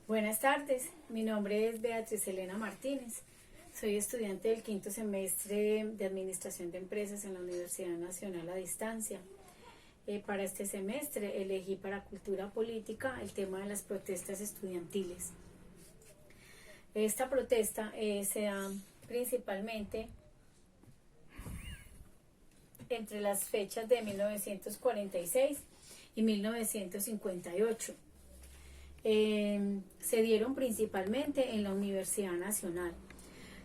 Buenas tardes, mi nombre es Beatriz Elena Martínez. Soy estudiante del quinto semestre de Administración de Empresas en la Universidad Nacional a Distancia. Para este semestre elegí para Cultura Política el tema de las protestas estudiantiles. Esta protesta se da principalmente entre las fechas de 1946 y 1958. Se dieron principalmente en la Universidad Nacional.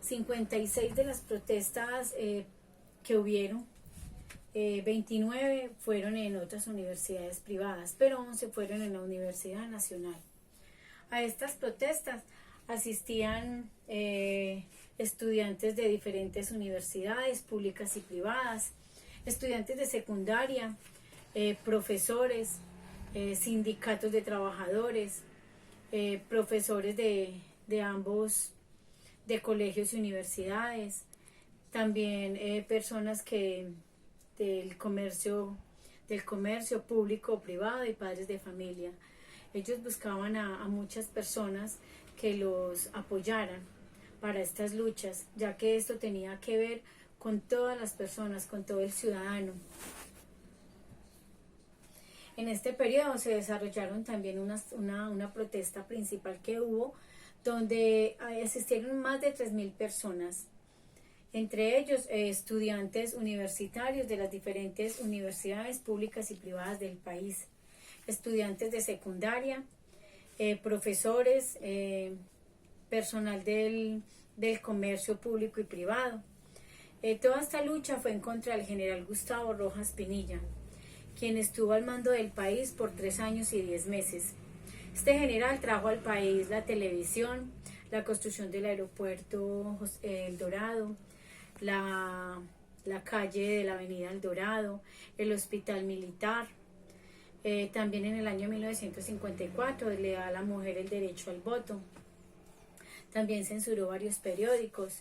56 de las protestas que hubieron, 29 fueron en otras universidades privadas, pero 11 fueron en la Universidad Nacional. A estas protestas asistían estudiantes de diferentes universidades públicas y privadas, estudiantes de secundaria, profesores, sindicatos de trabajadores, profesores de ambos, de colegios y universidades, también personas del comercio público o privado y padres de familia. Ellos buscaban a muchas personas que los apoyaran para estas luchas, ya que esto tenía que ver con todas las personas, con todo el ciudadano. En este periodo se desarrollaron también una protesta principal que hubo, donde asistieron más de 3.000 personas, entre ellos estudiantes universitarios de las diferentes universidades públicas y privadas del país, estudiantes de secundaria, profesores, personal del comercio público y privado. Toda esta lucha fue en contra del general Gustavo Rojas Pinilla, quien estuvo al mando del país por 3 años y 10 meses. Este general trajo al país la televisión, la construcción del aeropuerto El Dorado, la calle de la avenida El Dorado, el hospital militar. También en el año 1954 le da a la mujer el derecho al voto. También censuró varios periódicos.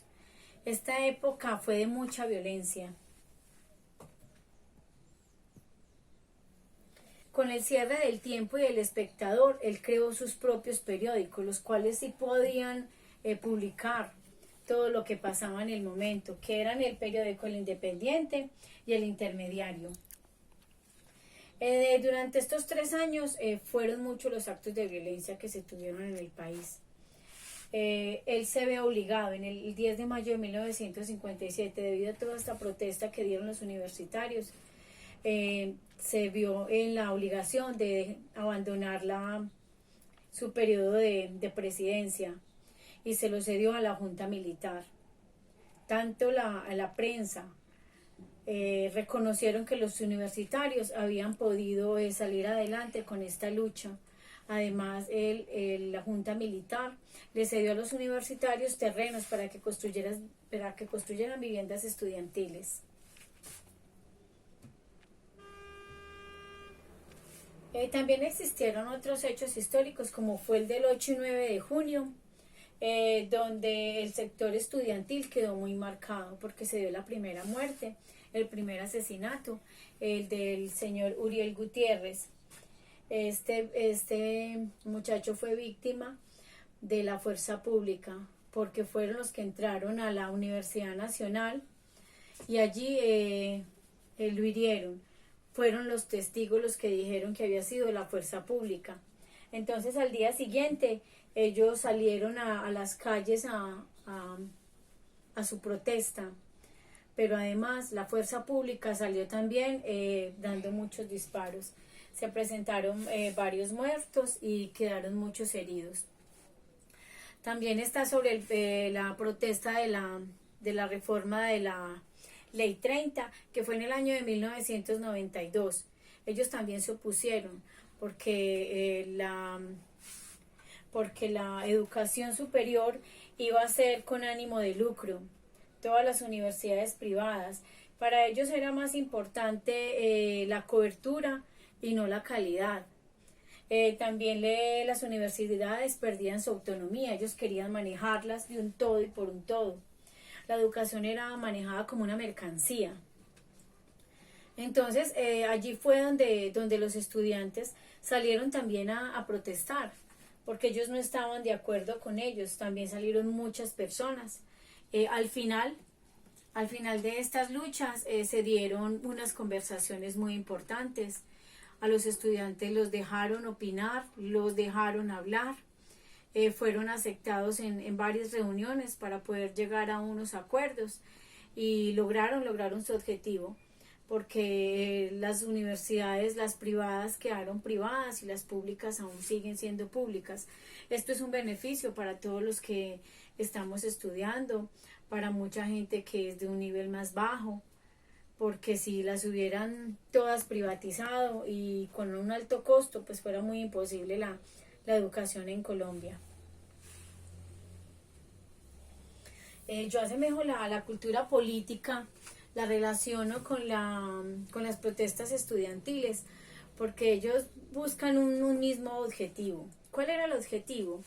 Esta época fue de mucha violencia. Con el cierre del Tiempo y El Espectador, él creó sus propios periódicos, los cuales sí podían publicar todo lo que pasaba en el momento, que eran el periódico El Independiente y El Intermediario. Durante estos 3 años fueron muchos los actos de violencia que se tuvieron en el país. Él se ve obligado en el 10 de mayo de 1957, debido a toda esta protesta que dieron los universitarios, se vio en la obligación de abandonar su periodo de presidencia y se lo cedió a la Junta Militar. Tanto la prensa reconocieron que los universitarios habían podido salir adelante con esta lucha. Además, la Junta Militar le cedió a los universitarios terrenos para que construyeran viviendas estudiantiles. También existieron otros hechos históricos, como fue el del 8 y 9 de junio, donde el sector estudiantil quedó muy marcado porque se dio la primera muerte, el primer asesinato, el del señor Uriel Gutiérrez. Este muchacho fue víctima de la fuerza pública porque fueron los que entraron a la Universidad Nacional y allí lo hirieron. Fueron los testigos los que dijeron que había sido la fuerza pública. Entonces al día siguiente ellos salieron a las calles a su protesta, pero además la fuerza pública salió también dando muchos disparos. Se presentaron varios muertos y quedaron muchos heridos. También está sobre la protesta de la reforma de la Ley 30, que fue en el año de 1992. Ellos también se opusieron porque la educación superior iba a ser con ánimo de lucro. Todas las universidades privadas, para ellos era más importante la cobertura y no la calidad. También las universidades perdían su autonomía, ellos querían manejarlas de un todo y por un todo. La educación era manejada como una mercancía. Entonces allí fue donde los estudiantes salieron también a protestar, porque ellos no estaban de acuerdo con ellos. También salieron muchas personas. Al final de estas luchas se dieron unas conversaciones muy importantes. A los estudiantes los dejaron opinar, los dejaron hablar, fueron aceptados en varias reuniones para poder llegar a unos acuerdos y lograron su objetivo, porque las universidades, las privadas quedaron privadas y las públicas aún siguen siendo públicas. Esto es un beneficio para todos los que estamos estudiando, para mucha gente que es de un nivel más bajo, porque si las hubieran todas privatizado y con un alto costo, pues fuera muy imposible la educación en Colombia. Yo asemejo la cultura política, la relaciono con las protestas estudiantiles, porque ellos buscan un mismo objetivo. ¿Cuál era el objetivo?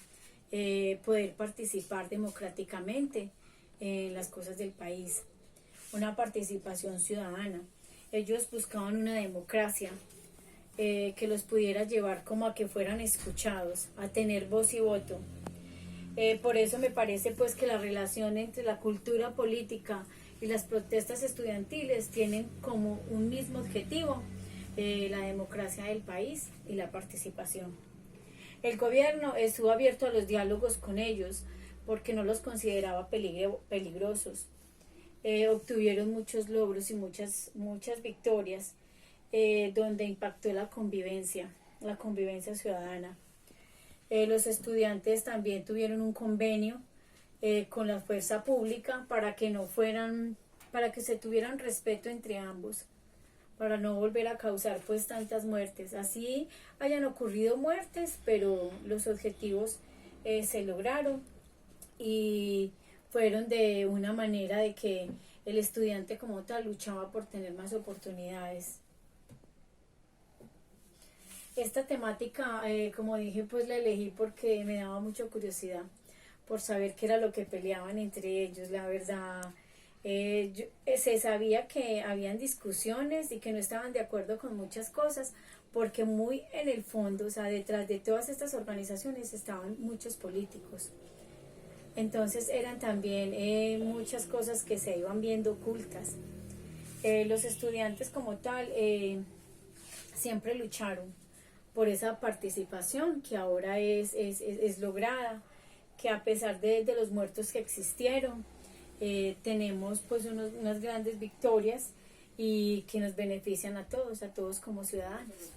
Poder participar democráticamente en las cosas del país, una participación ciudadana. Ellos buscaban una democracia que los pudiera llevar como a que fueran escuchados, a tener voz y voto. Por eso me parece pues que la relación entre la cultura política y las protestas estudiantiles tienen como un mismo objetivo, la democracia del país y la participación. El gobierno estuvo abierto a los diálogos con ellos porque no los consideraba peligrosos. Obtuvieron muchos logros y muchas victorias, donde impactó la convivencia ciudadana. Los estudiantes también tuvieron un convenio con la fuerza pública para que se tuvieran respeto entre ambos, para no volver a causar pues tantas muertes. Así hayan ocurrido muertes, pero los objetivos se lograron y fueron de una manera de que el estudiante como tal luchaba por tener más oportunidades. Esta temática, como dije, pues la elegí porque me daba mucha curiosidad por saber qué era lo que peleaban entre ellos. La verdad, se sabía que habían discusiones y que no estaban de acuerdo con muchas cosas, porque muy en el fondo, o sea, detrás de todas estas organizaciones estaban muchos políticos. Entonces eran también muchas cosas que se iban viendo ocultas. Los estudiantes como tal siempre lucharon por esa participación que ahora es lograda, que a pesar de los muertos que existieron, tenemos pues unas grandes victorias y que nos benefician a todos como ciudadanos.